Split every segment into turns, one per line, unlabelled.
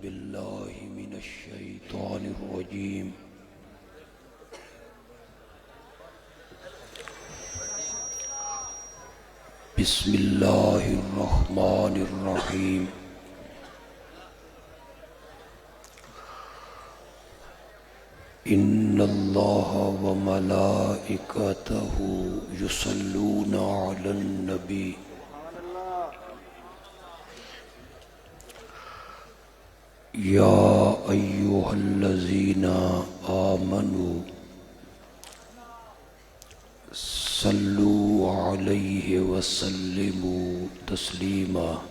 بالله من الشيطان الرجيم بسم الله الرحمن الرحيم إن الله وملائكته يصلون على النبي يا أيها الذين آمنوا صلوا عليه وسلموا تسليما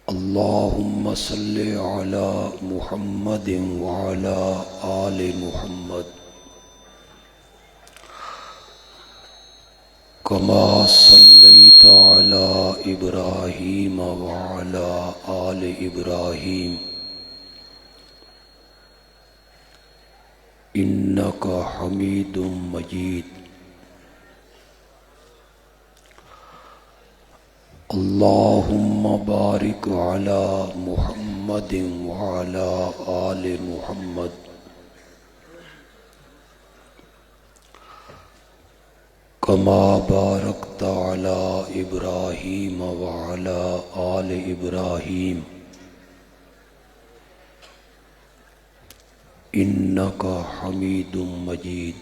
اللهم صل على محمد وعلى آل محمد كما صليت على إبراهيم وعلى آل إبراهيم إنك حميد مجيد اللهم بارك على محمد وعلى آل محمد كما باركت على إبراهيم وعلى آل إبراهيم إنك حميد مجيد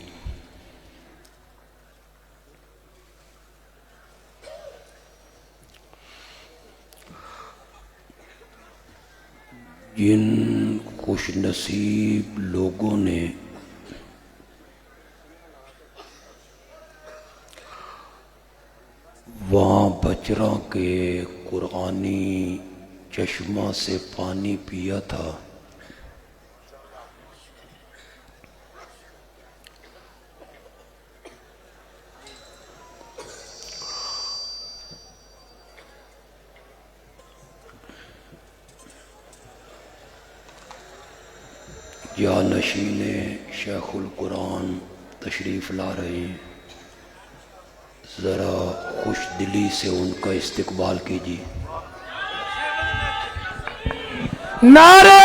جن خوش نصیب لوگوں نے وہاں بچراں کے قرآنی چشمہ سے پانی پیا تھا، جانشین شیخ القرآن تشریف لا رہے ہیں، ذرا خوش دلی سے ان کا استقبال کیجیے۔
نعرہ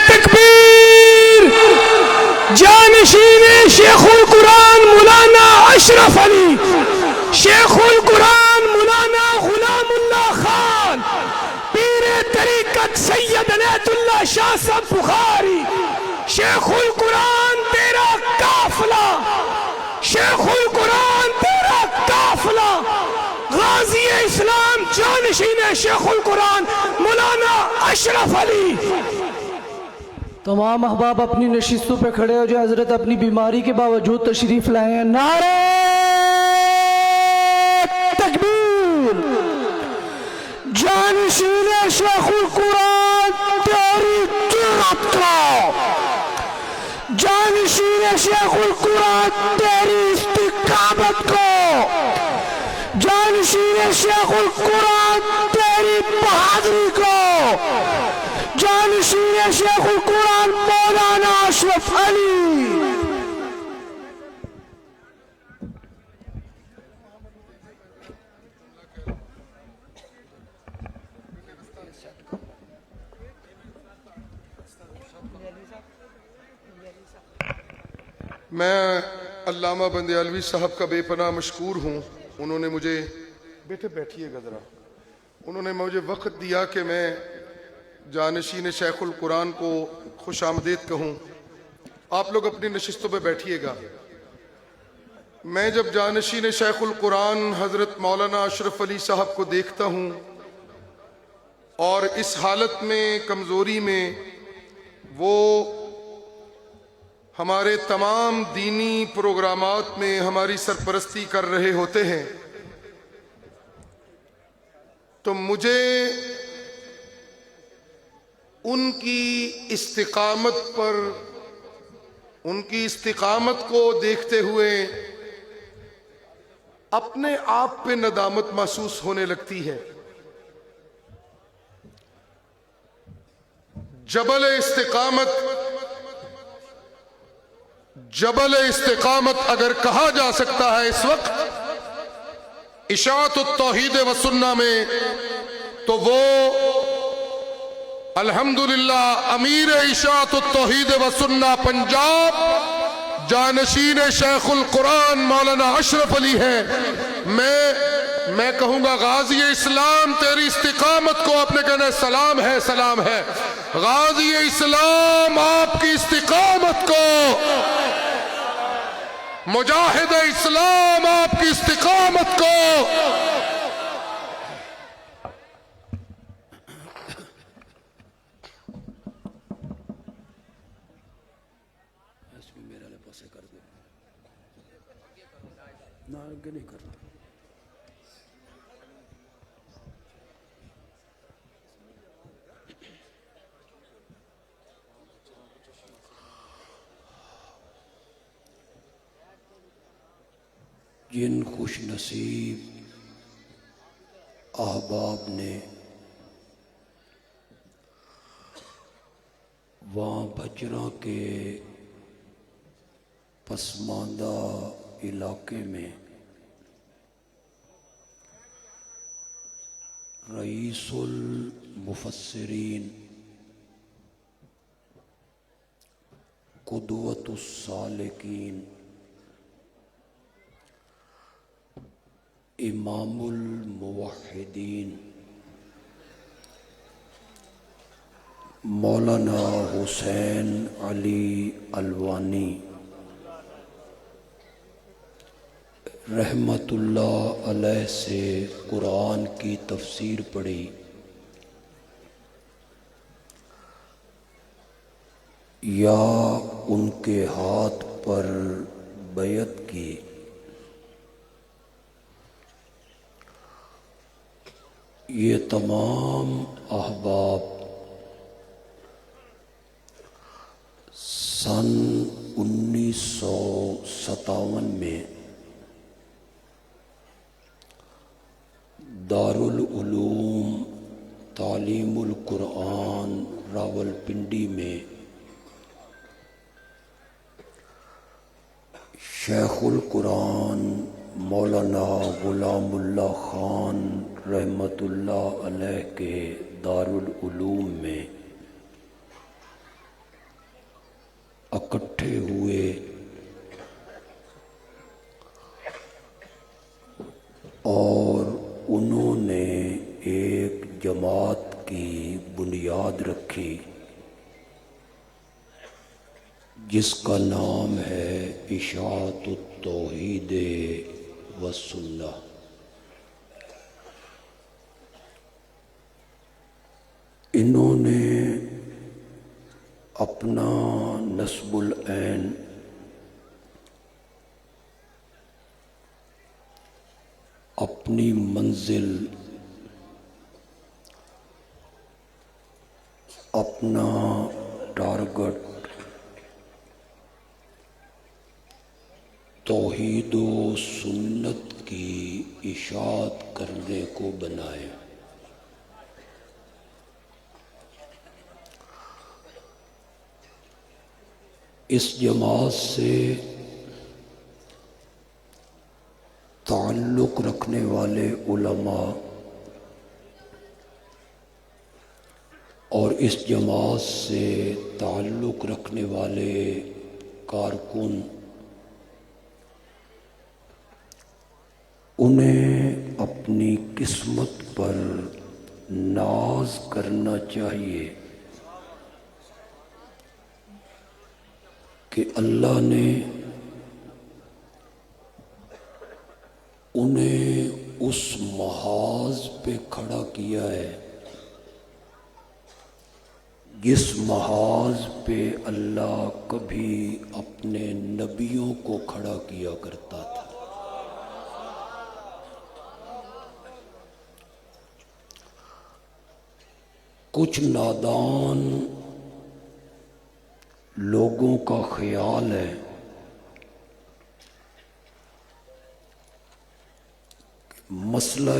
تکبیر! جانشین شیخ القرآن مولانا اشرف علی، شیخ القرآن مولانا غلام اللہ خان، پیر طریقت سید عنایت اللہ شاہ صاحب بخاری، شیخ القرآن تیرا قافلہ، شیخ القرآن تیرا قافلہ، غازی اسلام جانشین شیخ القرآن مولانا اشرف علی۔ تمام احباب اپنی نشستوں پہ کھڑے ہو جو حضرت اپنی بیماری کے باوجود تشریف لائے ہیں۔ نعرہ تکبیر! جانشین شیخ القرآن تیری جرأت کو، جانشین شیخ القرآن تیری استقامت کو، جانشین شیخ القرآن تیری بہادری کو، جانشین شیخ القرآن مولانا اشرف علی۔
میں علامہ بندیالوی صاحب کا بے پناہ مشکور ہوں، انہوں نے مجھے بیٹھیے گا ذرا، انہوں نے مجھے وقت دیا کہ میں جانشین شیخ القرآن کو خوش آمدید کہوں۔ آپ لوگ اپنی نشستوں پہ بیٹھیے گا۔ میں جب جانشین شیخ القرآن حضرت مولانا اشرف علی صاحب کو دیکھتا ہوں اور اس حالت میں کمزوری میں وہ ہمارے تمام دینی پروگرامات میں ہماری سرپرستی کر رہے ہوتے ہیں، تو مجھے ان کی استقامت کو دیکھتے ہوئے اپنے آپ پہ ندامت محسوس ہونے لگتی ہے۔ جبل استقامت اگر کہا جا سکتا ہے اس وقت، اشاعت التوحید و سنہ میں، تو وہ الحمدللہ امیر اشاعت التوحید و سنہ پنجاب جانشین شیخ القرآن مولانا اشرف علی ہیں۔ میں کہوں گا غازی اسلام تیری استقامت کو، آپ نے کہنا ہے سلام ہے، سلام ہے۔ غازی اسلام آپ کی استقامت کو، مجاہد اسلام آپ کی استقامت کو،
اس میں میرا لباسے کر دے نہ آگے نہیں کرنا۔ جن خوش نصیب احباب نے وہاں بجرا کے پسماندہ علاقے میں رئیس المفسرین، قدوۃ السالکین، امام الموحدین مولانا حسین علی الوانی رحمت اللہ علیہ سے قرآن کی تفسیر پڑھی، یا ان کے ہاتھ پر بیعت کی، یہ تمام احباب سن 1957 میں دارالعلوم تعلیم القرآن راولپنڈی میں شیخ القرآن مولانا غلام اللہ خان رحمت اللہ علیہ کے دارالعلوم میں اکٹھے ہوئے اور انہوں نے ایک جماعت کی بنیاد رکھی جس کا نام ہے اشاعت التوحید و سنہ۔ انہوں نے اپنا نسب العین اپنی منزل اپنا ٹارگٹ توحید و سنت کی اشاعت کرنے کو بنائے۔ اس جماعت سے تعلق رکھنے والے علماء اور اس جماعت سے تعلق رکھنے والے کارکن انہیں اپنی قسمت پر ناز کرنا چاہیے کہ اللہ نے انہیں اس محاذ پہ کھڑا کیا ہے جس محاذ پہ اللہ کبھی اپنے نبیوں کو کھڑا کیا کرتا تھا۔ کچھ نادان لوگوں کا خیال ہے مسئلہ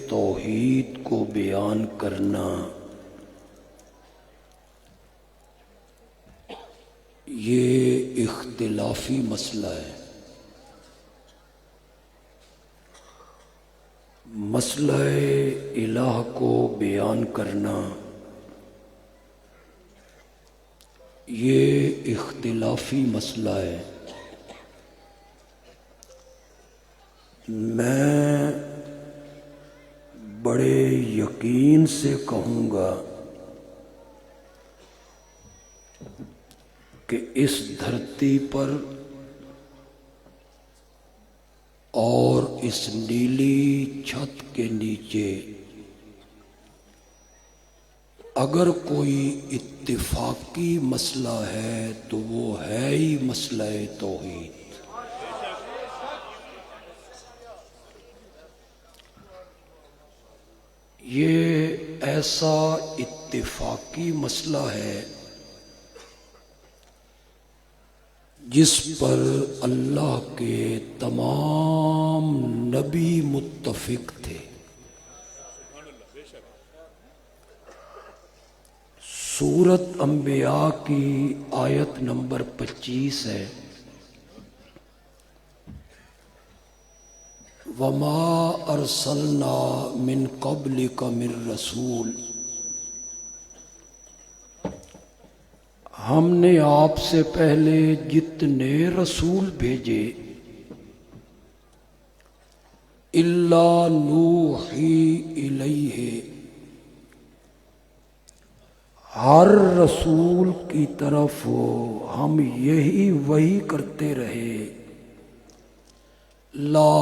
توحید کو بیان کرنا یہ اختلافی مسئلہ ہے، مسئلہ الہ کو بیان کرنا یہ اختلافی مسئلہ ہے۔ میں بڑے یقین سے کہوں گا کہ اس دھرتی پر اور اس نیلی چھت کے نیچے اگر کوئی اتفاقی مسئلہ ہے تو وہ ہے ہی مسئلہ توحید۔ یہ ایسا اتفاقی مسئلہ ہے جس پر اللہ کے تمام نبی متفق تھے۔ سورۃ انبیاء کی آیت نمبر 25 ہے، وَمَا أَرْسَلْنَا مِن قَبْلِكَ مِن رَّسُولٍ، ہم نے آپ سے پہلے جتنے رسول بھیجے إِلَّا نُوحِي إِلَيْهِ، ہر رسول کی طرف ہم یہی وحی کرتے رہے، لا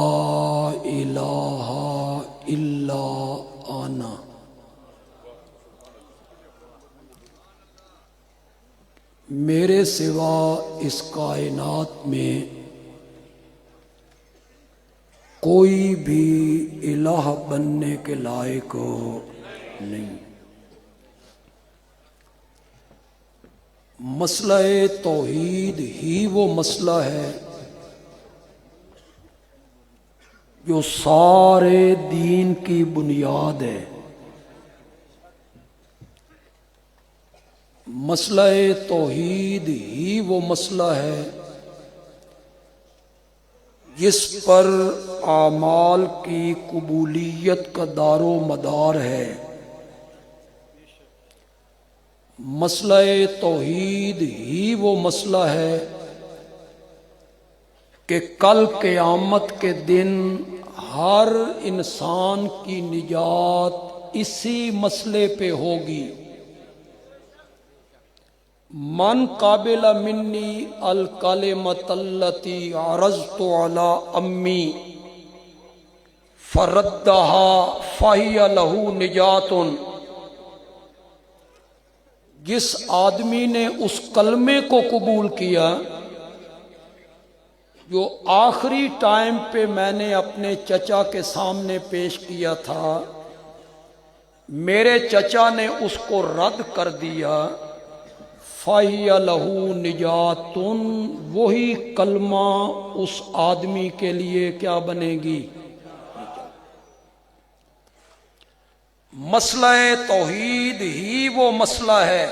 الہ الا انا، میرے سوا اس کائنات میں کوئی بھی الہ بننے کے لائق نہیں۔ مسئلہ توحید ہی وہ مسئلہ ہے جو سارے دین کی بنیاد ہے۔ مسئلہ توحید ہی وہ مسئلہ ہے جس پر اعمال کی قبولیت کا دار و مدار ہے۔ مسئلہ توحید ہی وہ مسئلہ ہے کہ کل قیامت کے دن ہر انسان کی نجات اسی مسئلے پہ ہوگی۔ من قابل منی الکلمۃ التی عرضت علی امی فردها فہی لہ نجات، جس آدمی نے اس کلمے کو قبول کیا جو آخری ٹائم پہ میں نے اپنے چچا کے سامنے پیش کیا تھا، میرے چچا نے اس کو رد کر دیا، فَهِيَ لَهُ نِجَاتٌ، وہی کلمہ اس آدمی کے لیے کیا بنے گی؟ مسئلہ توحید ہی وہ مسئلہ ہے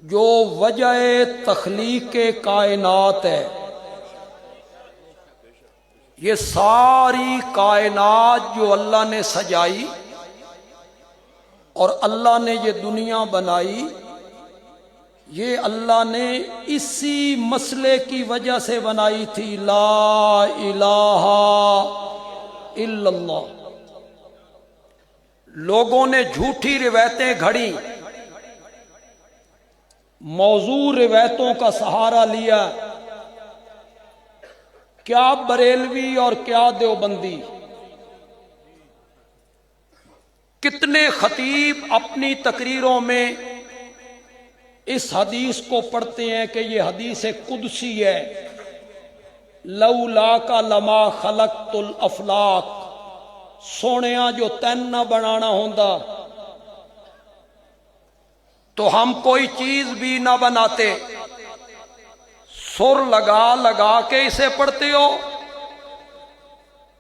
جو وجہ تخلیق کائنات ہے۔ یہ ساری کائنات جو اللہ نے سجائی اور اللہ نے یہ دنیا بنائی، یہ اللہ نے اسی مسئلے کی وجہ سے بنائی تھی، لا الہ الا اللہ۔ لوگوں نے جھوٹی روایتیں گھڑی، موضوع روایتوں کا سہارا لیا، کیا بریلوی اور کیا دیوبندی، کتنے خطیب اپنی تقریروں میں اس حدیث کو پڑھتے ہیں کہ یہ حدیث قدسی ہے، لولاک لما خلقت الافلاک، سونیاں جو تین نہ بنانا ہوندا تو ہم کوئی چیز بھی نہ بناتے۔ سر لگا لگا کے اسے پڑھتے ہو،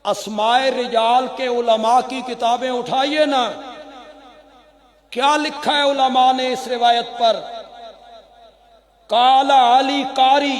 اسماء رجال کے علماء کی کتابیں اٹھائیے نا، کیا لکھا ہے علماء نے اس روایت پر؟ قال علی قاری،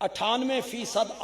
98%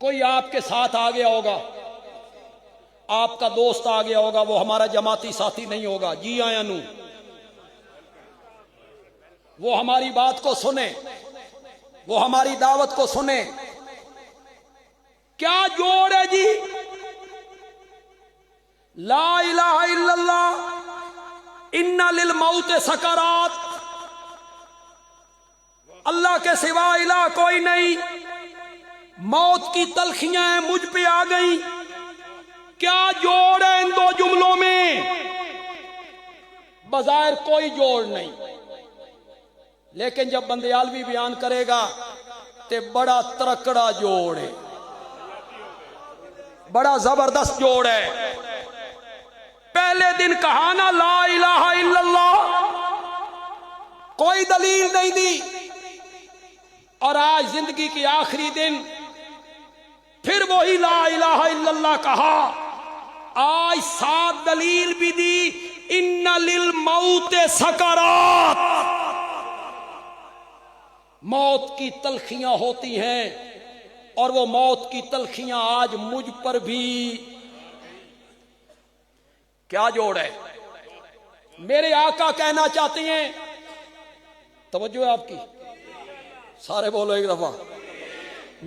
کوئی آپ کے ساتھ آ گیا ہوگا، آپ کا دوست آ گیا ہوگا، وہ ہمارا جماعتی ساتھی نہیں ہوگا، جی آیا نو، وہ ہماری بات کو سنے، وہ ہماری دعوت کو سنے، کیا جوڑ ہے جی؟ لا الہ الا اللہ، ان للموت سکرات، اللہ کے سوا الہ کوئی نہیں، موت کی تلخیاں ہیں مجھ پہ آ گئیں، کیا جوڑ ہے ان دو جملوں میں؟ بظاہر کوئی جوڑ نہیں، لیکن جب بندیالوی بیان کرے گا تے بڑا ترکڑا جوڑ ہے، بڑا زبردست جوڑ ہے۔ پہلے دن کہا نا لا الہ الا اللہ، کوئی دلیل نہیں دی، اور آج زندگی کی آخری دن پھر وہی لا الہ الا اللہ کہا، آج ساتھ دلیل بھی دی، ان للموت سکرات، موت کی تلخیاں ہوتی ہیں، اور وہ موت کی تلخیاں آج مجھ پر بھی۔ کیا جوڑ ہے؟ میرے آقا کہنا چاہتے ہیں، توجہ ہے آپ کی، سارے بولو ایک دفعہ،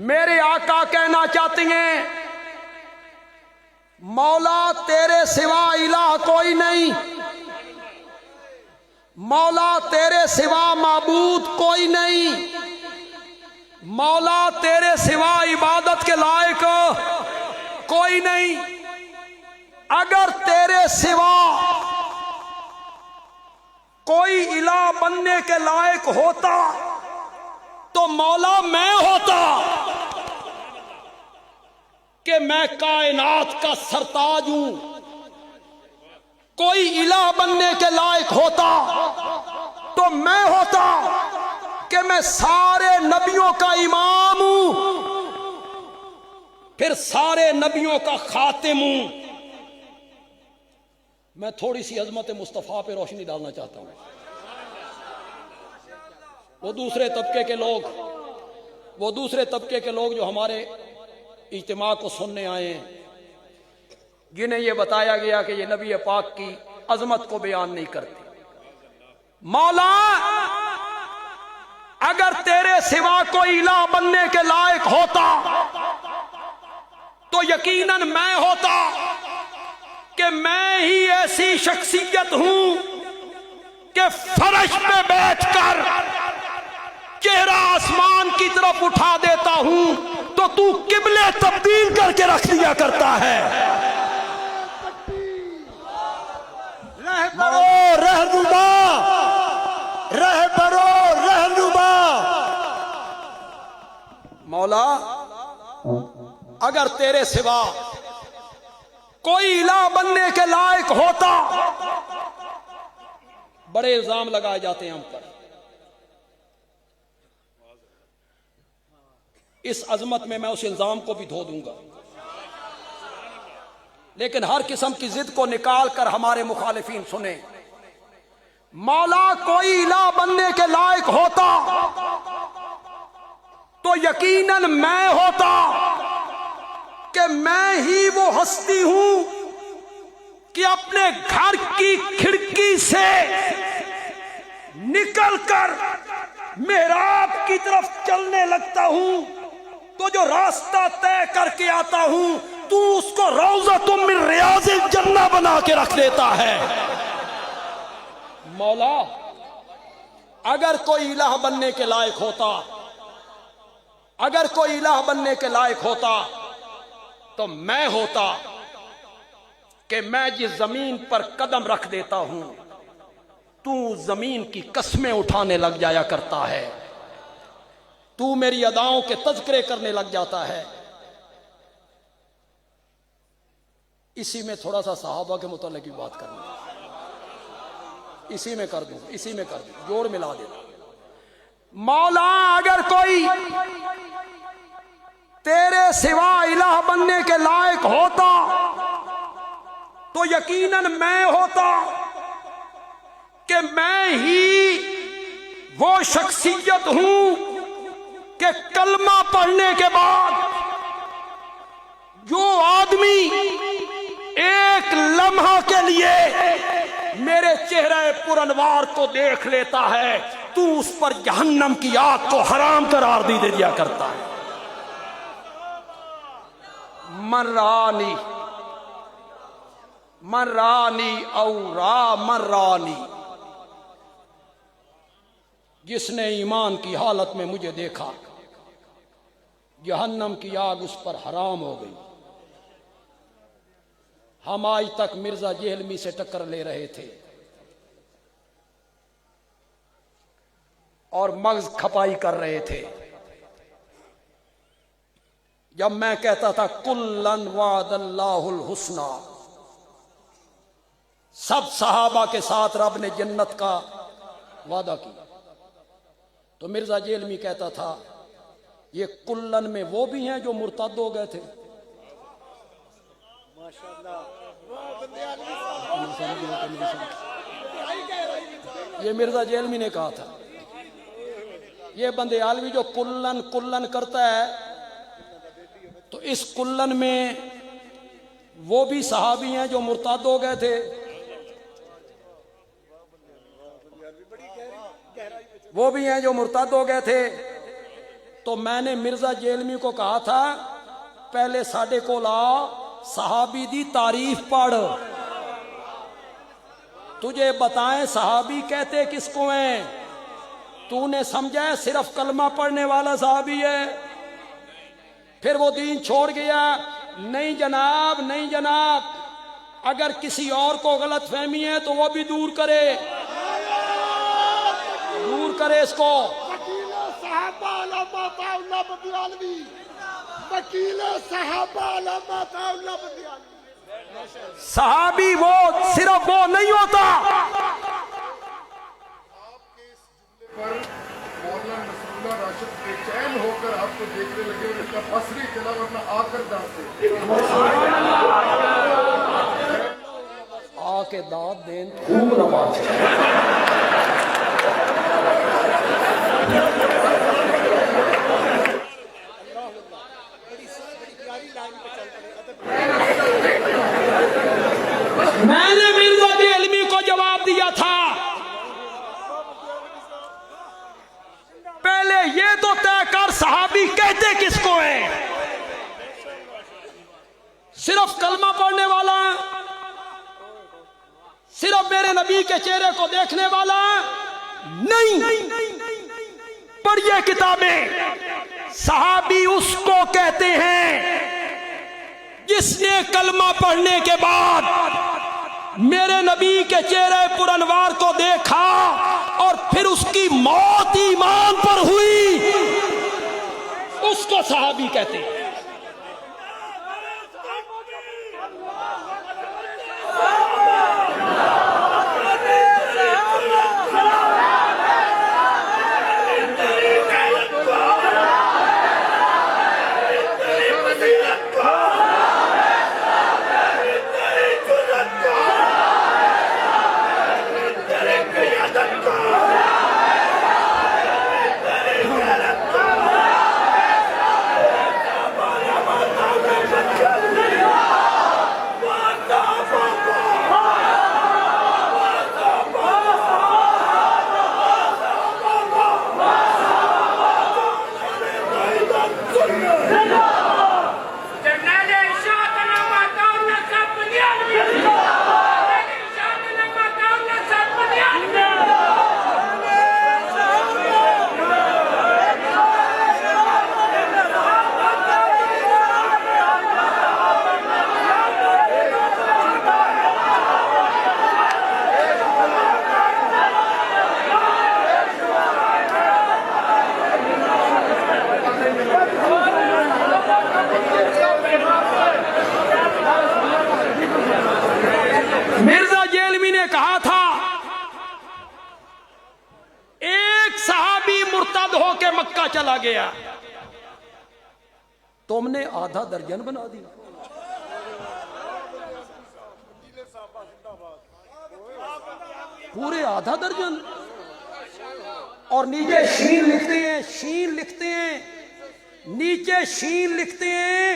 میرے آقا کہنا چاہتے ہیں مولا تیرے سوا الہ کوئی نہیں، مولا تیرے سوا معبود کوئی نہیں، مولا تیرے سوا عبادت کے لائق کوئی نہیں، اگر تیرے سوا کوئی الہ بننے کے لائق ہوتا تو مولا میں ہوتا، کہ میں کائنات کا سرتاج ہوں۔ کوئی الہ بننے کے لائق ہوتا تو میں ہوتا، کہ میں سارے نبیوں کا امام ہوں، پھر سارے نبیوں کا خاتم ہوں۔ میں تھوڑی سی عظمت مصطفیٰ پہ روشنی ڈالنا چاہتا ہوں۔ وہ دوسرے طبقے کے لوگ جو ہمارے اجتماع کو سننے آئے ہیں، جنہیں یہ بتایا گیا کہ یہ نبی پاک کی عظمت کو بیان نہیں کرتے، مولا اگر تیرے سوا کوئی الہ بننے کے لائق ہوتا تو یقیناً میں ہوتا، کہ میں ہی ایسی شخصیت ہوں کہ فرش پہ بیٹھ کر چہرہ آسمان کی طرف اٹھا دیتا ہوں تو تو قبلے تبدیل کر کے رکھ دیا کرتا ہے۔
رہنما
مولا اگر تیرے سوا کوئی الہ بننے کے لائق ہوتا، بڑے الزام لگائے جاتے ہیں ہم پر، اس عظمت میں اس الزام کو بھی دھو دوں گا، لیکن ہر قسم کی ضد کو نکال کر ہمارے مخالفین سنیں، مولا کوئی الہ بننے کے لائق ہوتا تو یقیناً میں ہوتا، کہ میں ہی وہ ہستی ہوں کہ اپنے گھر کی کھڑکی سے نکل کر محراب کی طرف چلنے لگتا ہوں تو جو راستہ طے کر کے آتا ہوں تو اس کو روضۃ من ریاض الجنہ بنا کے رکھ دیتا ہے۔ مولا اگر کوئی الہ بننے کے لائق ہوتا، اگر کوئی الہ بننے کے لائق ہوتا تو میں ہوتا، کہ میں جس زمین پر قدم رکھ دیتا ہوں تو زمین کی قسمیں اٹھانے لگ جایا کرتا ہے، تو میری اداؤں کے تذکرے کرنے لگ جاتا ہے۔ اسی میں تھوڑا سا صحابہ کے متعلق بھی بات کرنا، اسی میں کر دوں، جوڑ ملا دینا۔ مولا اگر کوئی تیرے سوا الہ بننے کے لائق ہوتا تو یقیناً میں ہوتا، کہ میں ہی وہ شخصیت ہوں کہ کلمہ پڑھنے کے بعد جو آدمی ایک لمحہ کے لیے میرے چہرے پرانوار کو دیکھ لیتا ہے تو اس پر جہنم کی آگ کو حرام قرار دے دیا کرتا ہے. من رانی او را من رانی، جس نے ایمان کی حالت میں مجھے دیکھا جہنم کی آگ اس پر حرام ہو گئی. ہم آج تک مرزا جہلمی سے ٹکر لے رہے تھے اور مغز کھپائی کر رہے تھے جب میں کہتا تھا کلن وعد اللہ الحسنی، سب صحابہ کے ساتھ رب نے جنت کا وعدہ کیا، تو مرزا جہلمی کہتا تھا یہ کلن میں وہ بھی ہیں جو مرتد ہو گئے تھے. یہ مرزا جہلمی نے کہا تھا. یہ بندے عالوی جو کلن کلن کرتا ہے تو اس کلن میں وہ بھی صحابی ہیں جو مرتد ہو گئے تھے، وہ بھی ہیں جو مرتد ہو گئے تھے. تو میں نے مرزا جہلمی کو کہا تھا پہلے ساڈے کو لا صحابی دی تعریف پڑھ، تجھے بتائیں صحابی کہتے کس کو ہیں. تو نے سمجھا ہے صرف کلمہ پڑھنے والا صحابی ہے، پھر وہ دین چھوڑ گیا. نہیں جناب، نہیں جناب، اگر کسی اور کو غلط فہمی ہے تو وہ بھی دور کرے، دور کرے اس کو. صحابی وہ صرف وہ نہیں ہوتا.
پر مولانا نصر اللہ راشد بے چین ہو کر آپ کو دیکھنے لگے اور اس کا بصری چلا ورنہ آ کر ڈانٹتے
آ کے داد دین خوب نماز. میں نے مرزا جہلمی کو جواب دیا تھا پہلے یہ تو طے کر صحابی کہتے کس کو ہیں. صرف کلمہ پڑھنے والا، صرف میرے نبی کے چہرے کو دیکھنے والا نہیں. پڑھیے کتابیں. صحابی اس کو کہتے ہیں جس نے کلمہ پڑھنے کے بعد میرے نبی کے چہرے پر انوار کو دیکھا اور پھر اس کی موت ایمان پر ہوئی، اس کو صحابی کہتے ہیں. مرزا جہلمی نے کہا تھا ایک صحابی مرتد ہو کے مکہ چلا گیا، تم نے آدھا درجن بنا دیا. پورے آدھا درجن. اور نیچے شین لکھتے ہیں، شین لکھتے ہیں، نیچے شین لکھتے ہیں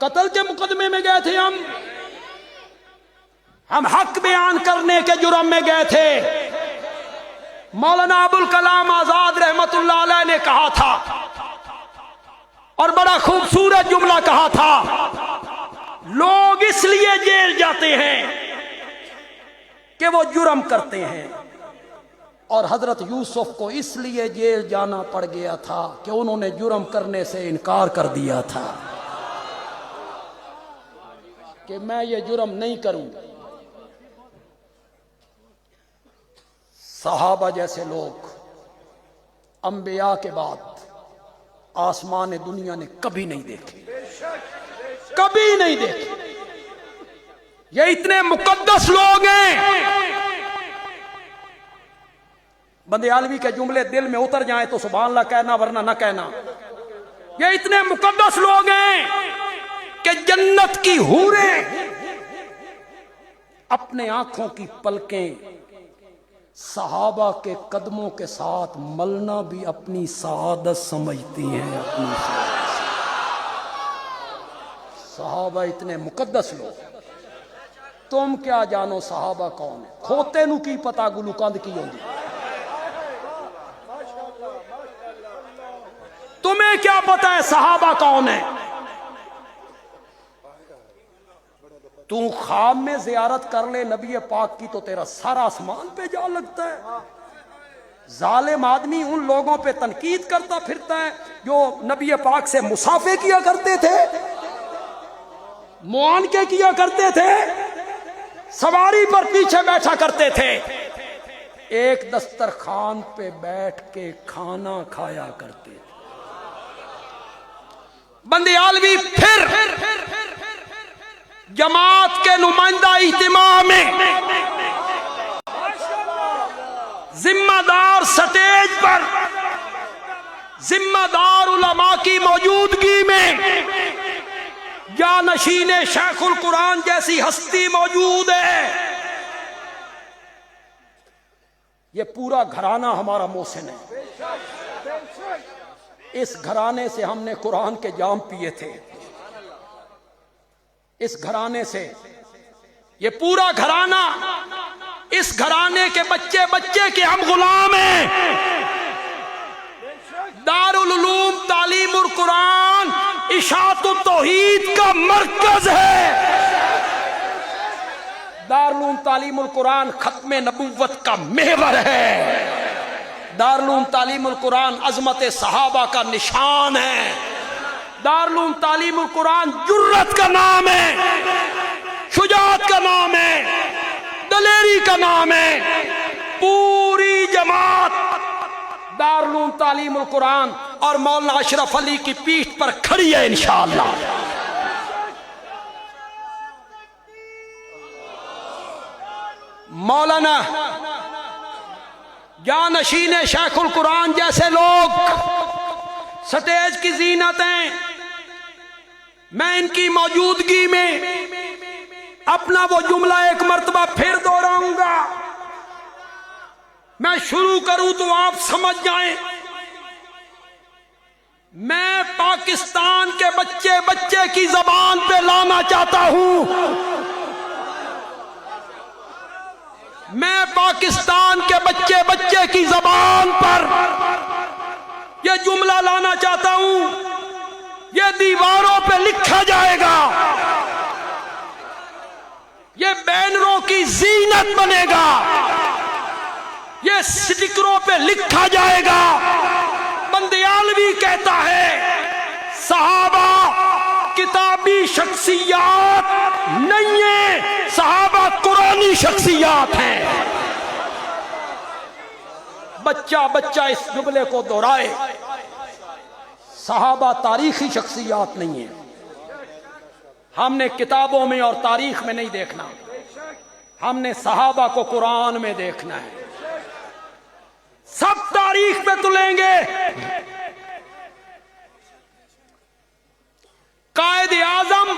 قتل کے مقدمے میں گئے تھے ہم حق بیان کرنے کے جرم میں گئے تھے. مولانا ابوالکلام آزاد رحمت اللہ علیہ نے کہا تھا اور بڑا خوبصورت جملہ کہا تھا، لوگ اس لیے جیل جاتے ہیں کہ وہ جرم کرتے ہیں، اور حضرت یوسف کو اس لیے جیل جانا پڑ گیا تھا کہ انہوں نے جرم کرنے سے انکار کر دیا تھا کہ میں یہ جرم نہیں کروں. صحابہ جیسے لوگ انبیاء کے بعد آسمان دنیا نے کبھی نہیں دیکھے، کبھی نہیں دیکھے. یہ اتنے مقدس لوگ ہیں، بندیالوی کے جملے دل میں اتر جائیں تو سبحان اللہ کہنا ورنہ نہ کہنا. یہ اتنے مقدس لوگ ہیں کہ جنت کی حوریں اپنے آنکھوں کی پلکیں صحابہ کے قدموں کے ساتھ ملنا بھی اپنی سعادت سمجھتی ہیں. اپنی صحابہ اتنے مقدس لوگ. تم کیا جانو صحابہ کون ہے؟ کھوتے نو کی پتا گلو کند کی ہوندی. تمہیں کیا پتا ہے صحابہ کون ہے؟ تو خواب میں زیارت کر لے نبی پاک کی تو تیرا سارا آسمان پہ جا لگتا ہے. ظالم آدمی ان لوگوں پہ تنقید کرتا پھرتا ہے جو نبی پاک سے مصافحے کیا کرتے تھے، معانقے کیا کرتے تھے، سواری پر پیچھے بیٹھا کرتے تھے، ایک دسترخوان پہ بیٹھ کے کھانا کھایا کرتے تھے. بندیالوی پھر جماعت کے نمائندہ اجتماع میں ذمہ دار سٹیج پر ذمہ دار علماء کی موجودگی میں جانشین شیخ القرآن جیسی ہستی موجود ہے. یہ پورا گھرانہ ہمارا محسن ہے. اس گھرانے سے ہم نے قرآن کے جام پیے تھے. اس گھرانے سے یہ پورا گھرانہ، اس گھرانے کے بچے بچے کے ہم غلام ہیں. دارالعلوم تعلیم القرآن اشاعت التوحید کا مرکز ہے. دارالعلوم تعلیم القرآن ختم نبوت کا محور ہے. دارالعلوم تعلیم القرآن عظمت صحابہ کا نشان ہے. دارالعلوم تعلیم القرآن جرت کا نام ہے، شجاعت کا نام ہے، دلیری کا نام ہے. پوری جماعت دارالعلوم تعلیم القرآن اور مولانا اشرف علی کی پیٹھ پر کھڑی ہے انشاءاللہ. مولانا جانشین شیخ القرآن جیسے لوگ سٹیج کی زینتیں، میں ان کی موجودگی میں اپنا وہ جملہ ایک مرتبہ پھر دہراؤں گا. میں شروع کروں تو آپ سمجھ جائیں. میں پاکستان کے بچے بچے کی زبان پہ لانا چاہتا ہوں. میں پاکستان کے بچے بچے کی زبان پر یہ جملہ لانا چاہتا ہوں. یہ دیواروں پہ لکھا جائے گا، یہ بینروں کی زینت بنے گا، یہ سٹکروں پہ لکھا جائے گا. بندیالوی کہتا ہے صحابہ کتابی شخصیات نہیں ہیں، صحابہ قرآنی شخصیات ہیں. بچہ بچہ اس جملے کو دہرائے. صحابہ تاریخی شخصیات نہیں ہیں. ہم نے کتابوں میں اور تاریخ میں نہیں دیکھنا، ہم نے صحابہ کو قرآن میں دیکھنا ہے. سب تاریخ پہ تلیں گے. قائد اعظم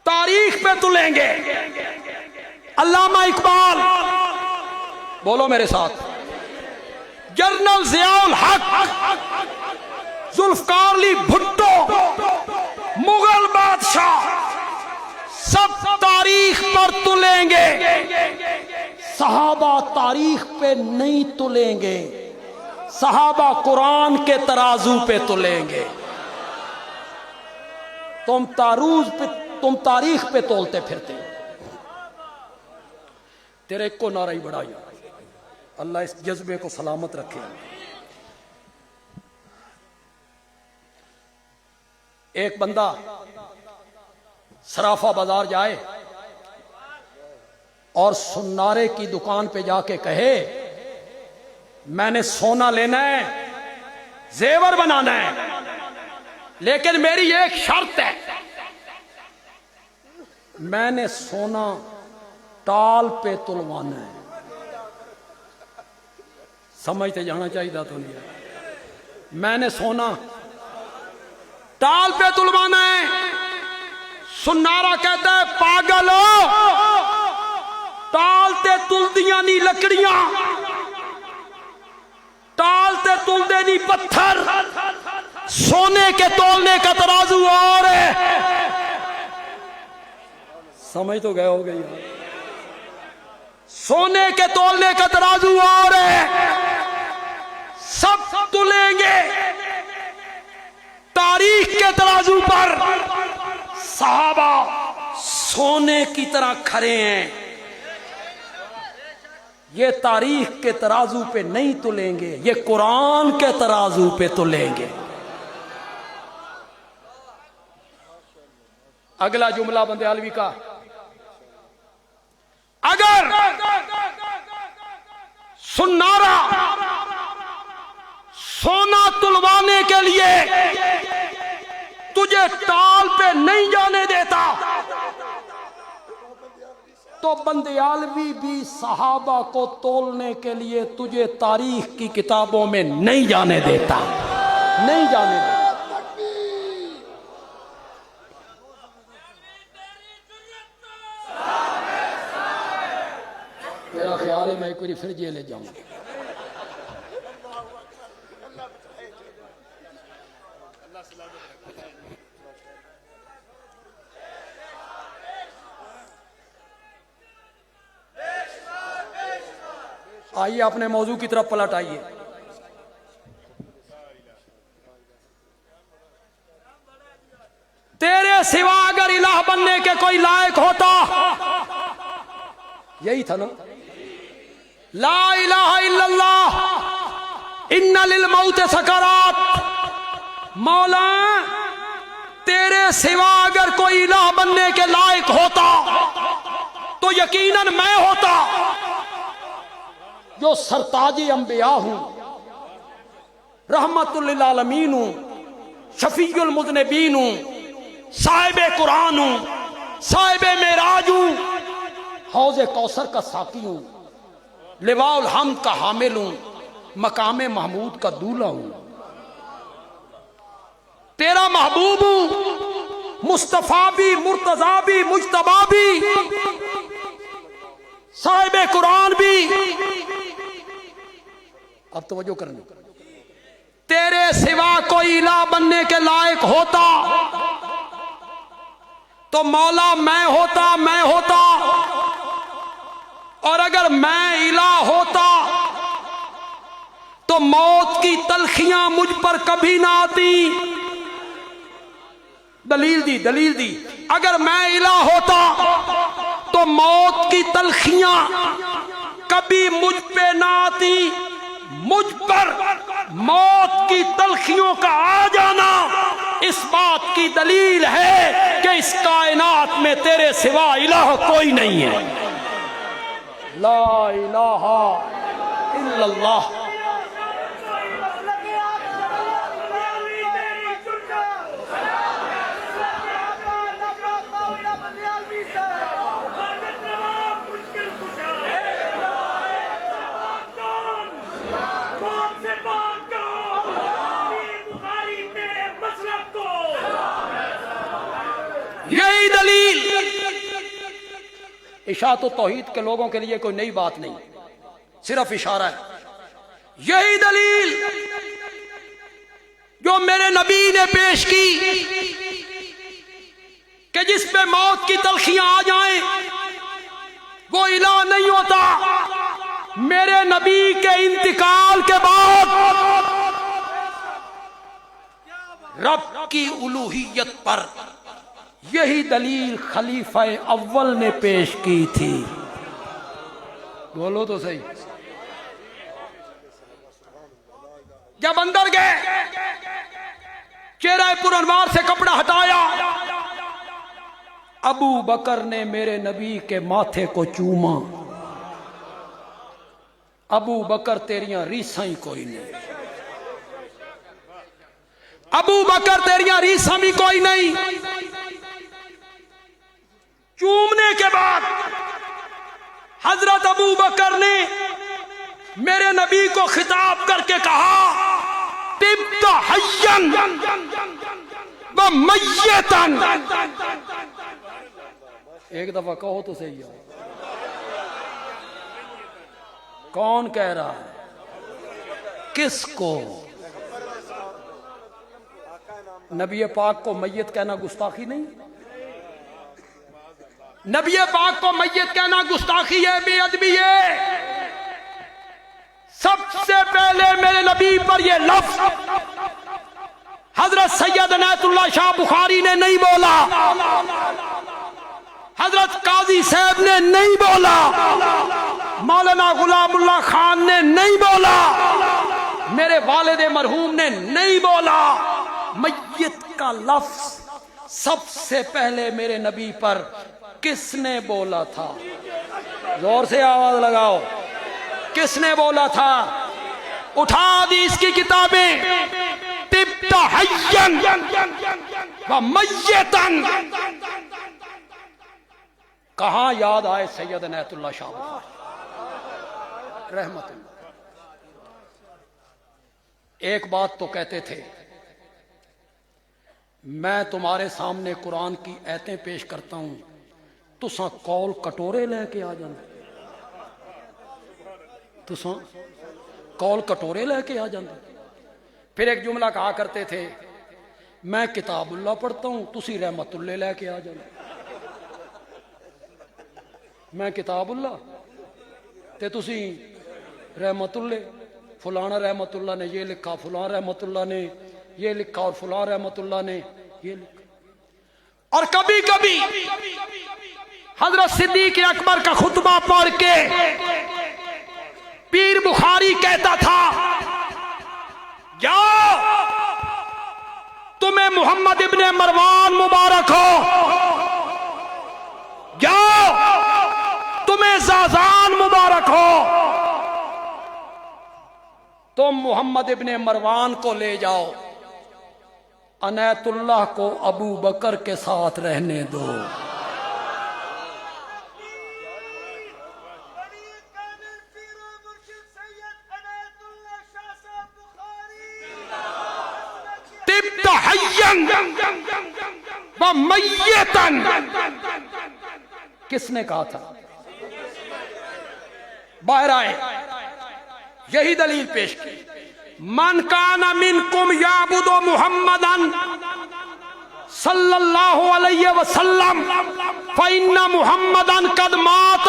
تاریخ پہ تلیں گے. علامہ اقبال، بولو میرے ساتھ، جنرل ضیاء الحق ذوالفقار علی بھٹو، مغل بادشاہ، سب تاریخ پر تلیں گے، صحابہ تاریخ پہ نہیں تلیں گے، صحابہ قرآن کے ترازو پہ تلیں گے۔ تم تاریخ پہ تولتے پھرتے ہو۔ تیرے کو نعرہ ہی بڑھائی، اللہ اس جذبے کو سلامت رکھے۔ ایک بندہ صرافہ بازار جائے اور سنارے کی دکان پہ جا کے کہے میں نے سونا لینا ہے، زیور بنانا ہے، لیکن میری ایک شرط ہے، میں نے سونا ٹال پہ تلوانا ہے۔ سمجھتے جانا چاہیے تو نہیں ہے، میں نے سونا ٹال پہ تلوانا ہے۔ سنارا کہتا ہے پاگل ہو، ٹال تے تلدیاں نہیں لکڑیاں، ٹال تے تلدے نہیں پتھر، سونے کے تولنے کا ترازو اور ہے۔ سمجھ تو گئے ہو گئی، سونے کے تولنے کا ترازو اور ہے، سب تلیں گے تاریخ کے ترازو پر۔ صحابہ سونے کی طرح کھڑے ہیں، یہ تاریخ کے ترازو پہ نہیں تلیں گے، یہ قرآن کے ترازو پہ تلیں گے۔ اگلا جملہ بندیالوی کا، اگر سنارا سونا تلوانے کے لیے تجھے ٹال پہ نہیں جانے دیتا تو بندیالوی بھی صحابہ کو تولنے کے لیے تجھے تاریخ کی کتابوں میں نہیں جانے دیتا، نہیں جانے دیتا۔ میرا خیال ہے میں ایک بار پھر جیلے جاؤں گا۔ آئیے اپنے موضوع کی طرف پلٹ آئیے۔ تیرے سوا اگر الہ بننے کے کوئی لائق ہوتا، یہی تھا نا، لا الہ الا اللہ ان للموت سکرات۔ مولا تیرے سوا اگر کوئی الہ بننے کے لائق ہوتا تو یقیناً میں ہوتا، جو سرتاج انبیاء ہوں، رحمت للعالمین ہوں، شفیع المذنبین ہوں، صاحب قرآن ہوں، صاحب معراج ہوں، حوض کوثر کا ساقی ہوں، لواء الحمد کا حامل ہوں، مقام محمود کا دولہ ہوں، تیرا محبوب ہوں، مصطفیٰ بھی، مرتضیٰ بھی، مجتبیٰ بھی، صاحب قرآن بھی۔ اب توجہ کرنا، تیرے سوا کوئی الہ بننے کے لائق ہوتا تو مولا میں ہوتا، اور اگر میں الہ ہوتا تو موت کی تلخیاں مجھ پر کبھی نہ آتی۔ دلیل دی، اگر میں الہ ہوتا تو موت کی تلخیاں کبھی مجھ پہ نہ آتی۔ مجھ پر موت کی تلخیوں کا آ جانا اس بات کی دلیل ہے کہ اس کائنات میں تیرے سوا الہ کوئی نہیں ہے۔ لا الہ الا اللہ۔ یہی دلیل اشاعت و توحید کے لوگوں کے لیے کوئی نئی بات نہیں، صرف اشارہ ہے۔ یہی دلیل جو میرے نبی نے پیش کی کہ جس پہ موت کی تلخیاں آ جائیں وہ الہ نہیں ہوتا. میرے نبی کے انتقال کے بعد رب کی الوہیت پر یہی دلیل خلیفہ اول نے پیش کی تھی. بولو تو صحیح. جب اندر گئے چہرہ پر انوار سے کپڑا ہٹایا، ابو بکر نے میرے نبی کے ماتھے کو چوما. ابو بکر تیریاں ریساں ہی کوئی نہیں، ابو بکر تیریاں ریساں بھی کوئی نہیں. چومنے کے بعد حضرت ابو بکر نے میرے نبی کو خطاب کر کے کہا طبت حیا و میتا. ایک دفعہ کہو تو صحیح ہے. کون کہہ رہا ہے؟ کس کو؟ نبی پاک کو میت کہنا گستاخی نہیں؟ نبی پاک کو میت کہنا گستاخی ہے، بے ادبی ہے. سب سے پہلے میرے نبی پر یہ لفظ حضرت سید عنایت اللہ شاہ بخاری نے نہیں بولا، حضرت قاضی صاحب نے نہیں بولا، مولانا غلام اللہ خان نے نہیں بولا، میرے والد مرحوم نے نہیں بولا. میت کا لفظ سب سے پہلے میرے نبی پر کس نے بولا تھا؟ زور سے آواز لگاؤ. کس نے بولا تھا؟ اٹھا حدیث کی کتابیں. طبت حیا و میتا. کہاں یاد آئے سید عنایت اللہ شاہ رحمت اللہ. ایک بات تو کہتے تھے، میں تمہارے سامنے قرآن کی آیتیں پیش کرتا ہوں، تساں کول کٹورے لے کے آ جانا. تساں کول کٹورے لے کے آ جانا. پھر ایک جملہ کہا کرتے تھے، میں کتاب اللہ پڑھتا ہوں، تسی رحمت اللہ لے کے آ جانا. میں کتاب اللہ تے تسی رحمت اللہ. فلانا رحمت اللہ نے یہ لکھا، فلاں رحمت اللہ نے یہ لکھا، اور فلاں رحمت اللہ نے یہ لکھا. اور کبھی کبھی حضرت صدیق اکبر کا خطبہ پڑھ کے پیر بخاری کہتا تھا، جاؤ تمہیں محمد ابن مروان مبارک ہو، جاؤ تمہیں زازان مبارک ہو، تم محمد ابن مروان کو لے جاؤ، عنایت اللہ کو ابو بکر کے ساتھ رہنے دو. طبت حیا و میتا. کس نے کہا تھا؟ باہر آئے، یہی دلیل پیش کی. من کان منکم یعبد محمدا صلی اللہ علیہ وسلم فإن محمدا قد مات.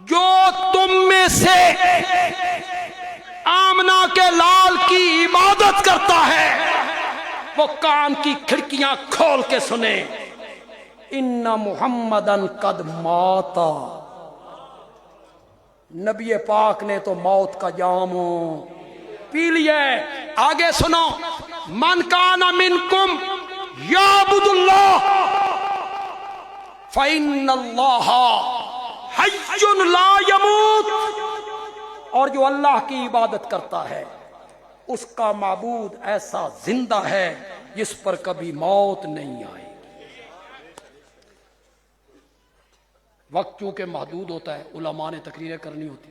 جو تم میں سے آمنہ کے لال کی عبادت کرتا ہے وہ کان کی کھڑکیاں کھول کے سنے، ان محمدا قد مات. نبی پاک نے تو موت کا جام پی لیا. آگے سنو، من کان منکم یعبد اللہ فإن اللہ حی لا یموت. اور جو اللہ کی عبادت کرتا ہے اس کا معبود ایسا زندہ ہے جس پر کبھی موت نہیں آئے. وقت چونکہ محدود ہوتا ہے، علماء نے تقریریں کرنی ہوتی.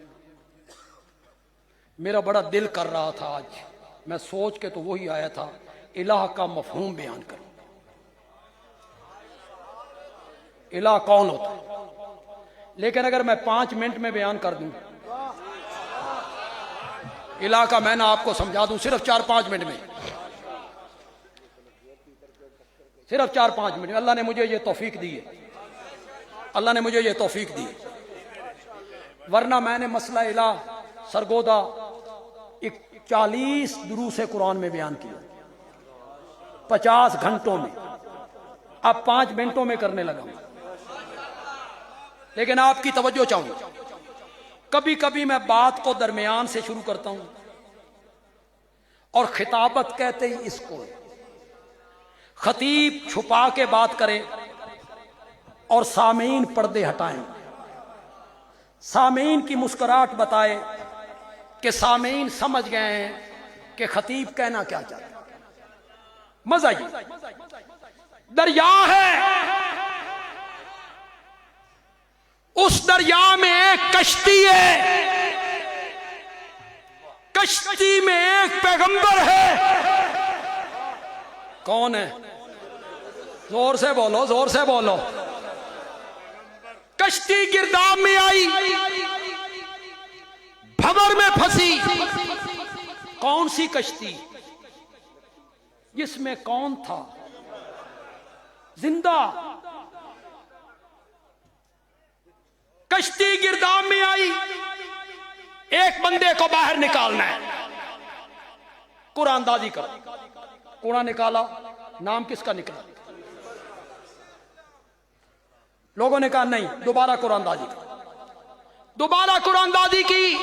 میرا بڑا دل کر رہا تھا آج، میں سوچ کے تو وہی آیا تھا، الہ کا مفہوم بیان کروں. الہ کون ہوتا ہے؟ لیکن اگر میں 5 منٹ میں بیان کر دوں، علاقہ میں نہ آپ کو سمجھا دوں صرف 4-5 منٹ میں، صرف 4-5 منٹ میں۔ اللہ نے مجھے یہ توفیق دی ہے، اللہ نے مجھے یہ توفیق دی ہے، ورنہ میں نے مسئلہ الہ سرگودا 40 دروس قرآن میں بیان کیا 50 گھنٹوں میں، اب 5 منٹوں میں کرنے لگا ہوں۔ لیکن آپ کی توجہ چاہوں گا، کبھی کبھی میں بات کو درمیان سے شروع کرتا ہوں، اور خطابت کہتے ہی اس کو خطیب چھپا کے بات کرے اور سامعین پردے ہٹائیں، سامعین کی مسکراہٹ بتائے کہ سامعین سمجھ گئے ہیں کہ خطیب کہنا کیا چاہتا ہے۔ مزہ یہ دریا ہے، اس دریا میں ایک کشتی ہے، کشتی میں ایک پیغمبر ہے، کون ہے؟ زور سے بولو، زور سے بولو۔ کشتی گرداب میں آئی، بھور میں پھنسی۔ کون سی کشتی؟ جس میں کون تھا؟ زندہ۔ کشتی گرداب میں آئی، ایک بندے کو باہر نکالنا ہے، قرآن اندازی کر۔ قرآن نکالا، نام کس کا نکلا؟ لوگوں نے کہا نہیں، دوبارہ قرآن اندازی کر، دوبارہ قرآن اندازی کی،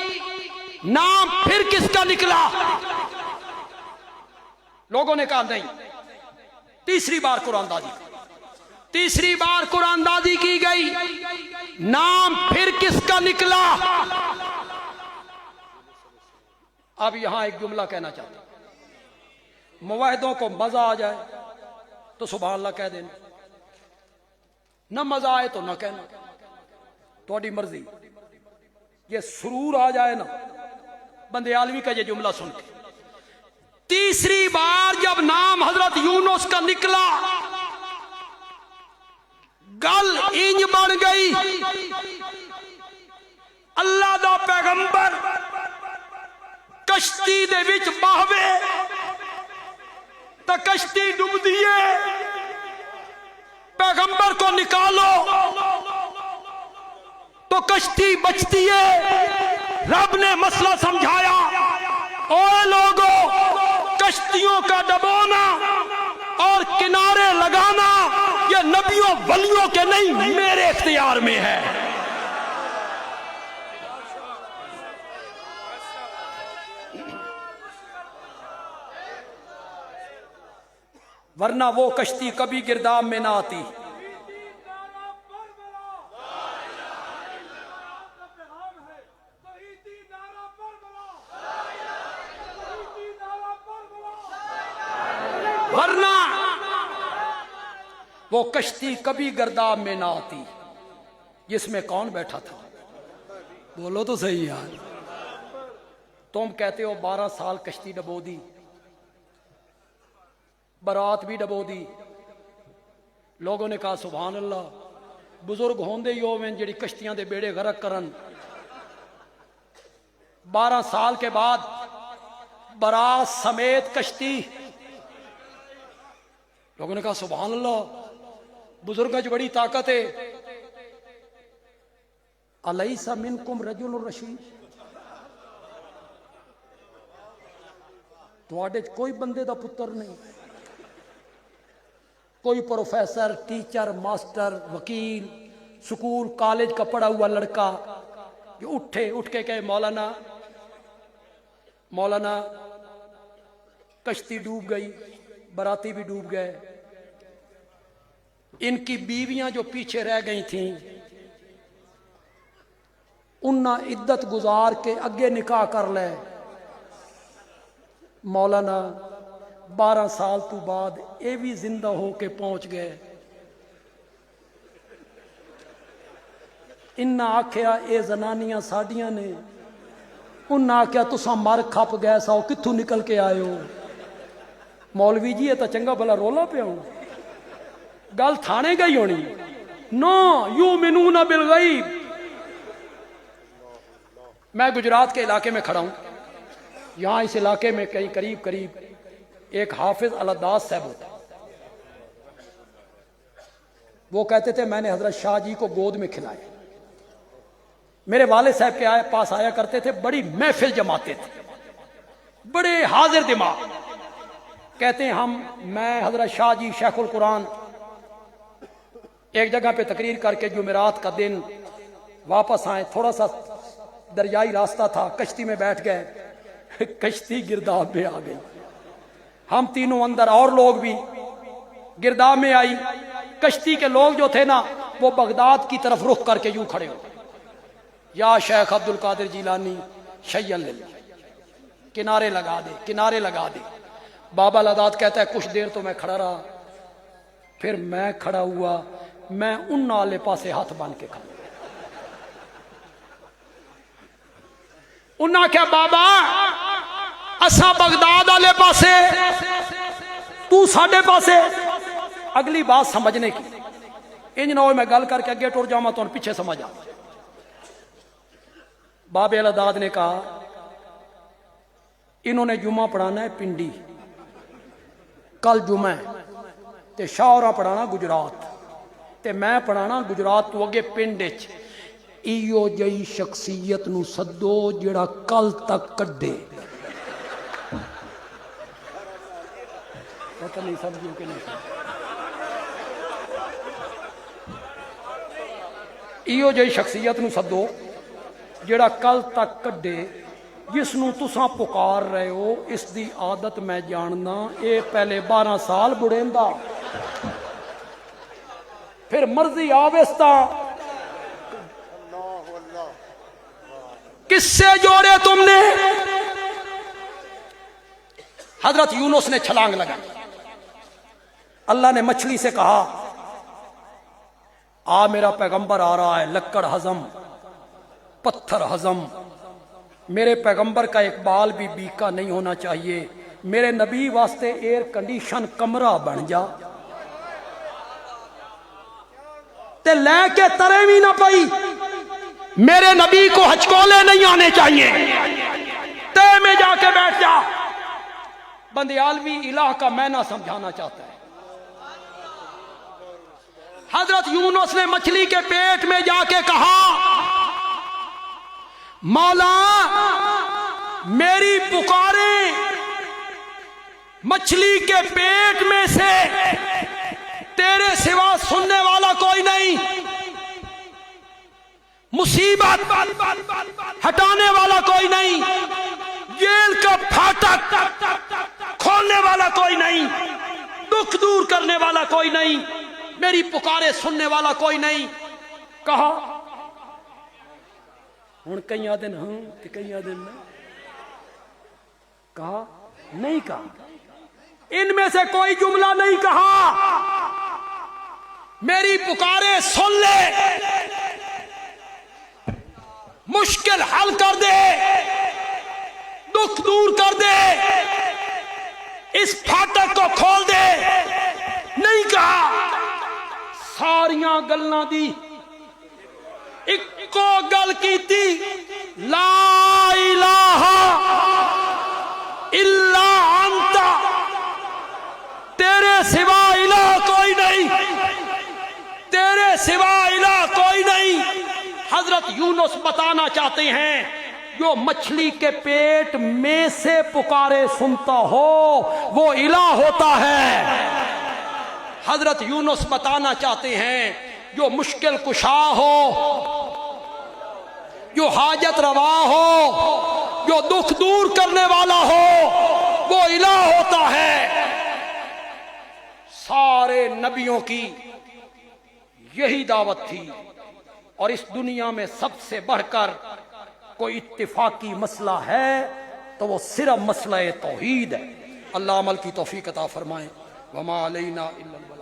نام پھر کس کا نکلا؟ لوگوں نے کہا نہیں، تیسری بار قرآن اندازی کی، تیسری بار قرآن اندازی کی گئی، نام پھر کس کا نکلا؟ اب یہاں ایک جملہ کہنا چاہتا ہوں، موحدوں کو مزہ آ جائے تو سبحان اللہ کہہ دینا، نہ مزہ آئے تو نہ کہنا، تھوڑی مرضی۔ یہ سرور آ جائے نا بندے عالوی کا یہ جملہ سن کے، تیسری بار جب نام حضرت یونس کا نکلا، گل انج بن گئی، اللہ دا پیغمبر کشتی دے وچ باہوے تا کشتی ڈوب دیے، پیغمبر کو نکالو تو کشتی بچتی ہے۔ رب نے مسئلہ سمجھایا، اوے لوگو، کشتیوں کا ڈبونا اور کنارے لگانا یہ نبیوں ولیوں کے نہیں، میرے اختیار میں ہے۔ ورنہ وہ کشتی کبھی گرداب میں نہ آتی۔ ورنہ وہ کشتی کبھی گرداب میں نہ آتی، جس میں کون بیٹھا تھا؟ بولو تو صحیح یار۔ تم کہتے ہو 12 سال کشتی ڈبو دی، برات بھی ڈبو دی۔ لوگوں نے کہا سبحان اللہ، بزرگ ہوندے ہی ہوویں جڑی کشتیاں دے بیڑے غرق کرن۔ 12 سال کے بعد برات سمیت کشتی، لوگوں نے کہا سبحان اللہ، بزرگوں بڑی طاقت ہے۔ الیس منکم رجل رشید، تواڈے کوئی بندے دا پتر نہیں، کوئی پروفیسر، ٹیچر، ماسٹر، وکیل، سکول کالج کا پڑھا ہوا لڑکا جو اٹھ کے کہے مولانا مولانا کشتی ڈوب گئی، باراتی بھی ڈوب گئے، ان کی بیویاں جو پیچھے رہ گئی تھیں انہاں عدت گزار کے اگے نکاح کر لے۔ مولانا 12 سال تو بعد اے بھی زندہ ہو کے پہنچ گئے۔ انہاں آکھیا اے زنانیاں ساڈیاں نے، انہاں آکھیا تساں مر کھپ گئے ساؤ، کتھوں نکل کے آئے ہو؟ مولوی جی یہ تو چنگا بھلا رولا پیا ہوں، گل تھانے گئی ہونی۔ نو یؤمنون بالغیب۔ میں گجرات کے علاقے میں کھڑا ہوں، یہاں اس علاقے میں کہیں قریب قریب ایک حافظ الداس صاحب ہوتا، وہ کہتے تھے میں نے حضرت شاہ جی کو گود میں کھلایا. میرے والد صاحب کے پاس آیا کرتے تھے، بڑی محفل جماتے تھے، بڑے حاضر دماغ. کہتے ہیں میں حضرت شاہ جی شیخ القرآن ایک جگہ پہ تقریر کر کے جمعرات کا دن واپس آئے، تھوڑا سا دریائی راستہ تھا، کشتی میں بیٹھ گئے، کشتی گرداب میں آ گئی. ہم تینوں اندر، اور لوگ بھی، گرداب میں آئی. کشتی کے لوگ جو تھے نا وہ بغداد کی طرف رخ کر کے یوں کھڑے ہو، یا شیخ عبد القادر جیلانی شیئن للہ، کنارے لگا دے، کنارے لگا دے. بابا لداد کہتا ہے کچھ دیر تو میں کھڑا رہا، پھر میں کھڑا ہوا، میں ان نالے پاسے ہاتھ باندھ کے کھڑا. انہاں کیا بابا اسا بغداد والے پاسے تو ساڈے پاسے. اگلی بات سمجھنے کی، انج نہ ہوئے میں گل کر کے اگے ٹر جاواں تو پیچھے سمجھ آ. بابے الداد نے کہا انہوں نے جمعہ پڑھانا ہے پنڈی، کل جمعہ تے شاہراں پڑھانا گجرات تے میں پڑھانا گجرات تو اگے پنڈ وچ. ایو جئی شخصیت نو سدو جڑا کل تک کڈے. پتہ نہیں سمجھو کہ نہیں. ایو جئی شخصیت نو سدو جڑا کل تک کڈے، جس نو تساں پکار رہے ہو اس دی عادت میں جاننا، اے پہلے 12 سال بڑیندا، پھر مرضی آویستا. کس سے جوڑے تم نے؟ حضرت یونس نے چھلانگ لگائی. اللہ نے مچھلی سے کہا آ میرا پیغمبر آ رہا ہے، لکڑ ہضم، پتھر ہضم. میرے پیغمبر کا ایک بال بھی بیکا نہیں ہونا چاہیے. میرے نبی واسطے ایئر کنڈیشن کمرہ بن جا تے لے کے ترے بھی نہ پئی. میرے نبی کو ہچکولے نہیں آنے چاہیے، تے میں جا کے بیٹھ جا. بندیالوی الہ کا معنی سمجھانا چاہتا ہے. حضرت یونس نے مچھلی کے پیٹ میں جا کے کہا مولا میری پکاریں، مچھلی کے پیٹ میں سے تیرے سوا سننے والا کوئی نہیں، مصیبت ہٹانے والا کوئی نہیں، جیل کا پھاٹک کھولنے والا کوئی نہیں، دکھ دور کرنے والا کوئی نہیں، میری پکارے سننے والا کوئی نہیں. کہا ہن کئی دن ہاں تے کئی دن نہ کہا نہیں کہا. ان میں سے کوئی جملہ نہیں کہا میری پکارے سن لے، مشکل حل کر دے، دکھ دور کر دے، اس پھاٹک کو کھول دے. نہیں کہا. ساریاں گلاں دی اکو گل کیتی، لا الہ الا انت، تیرے سوا الہ کوئی نہیں، تیرے سوا الہ کوئی نہیں. حضرت یونس بتانا چاہتے ہیں جو مچھلی کے پیٹ میں سے پکارے سنتا ہو وہ الہ ہوتا ہے. حضرت یونس بتانا چاہتے ہیں جو مشکل کشا ہو، جو حاجت روا ہو، جو دکھ دور کرنے والا ہو وہ الہ ہوتا ہے. سارے نبیوں کی یہی دعوت تھی، اور اس دنیا میں سب سے بڑھ کر کوئی اتفاقی مسئلہ ہے تو وہ صرف مسئلہ توحید ہے. اللہ عمل کی توفیق عطا فرمائے. وما علینا الا البلاغ.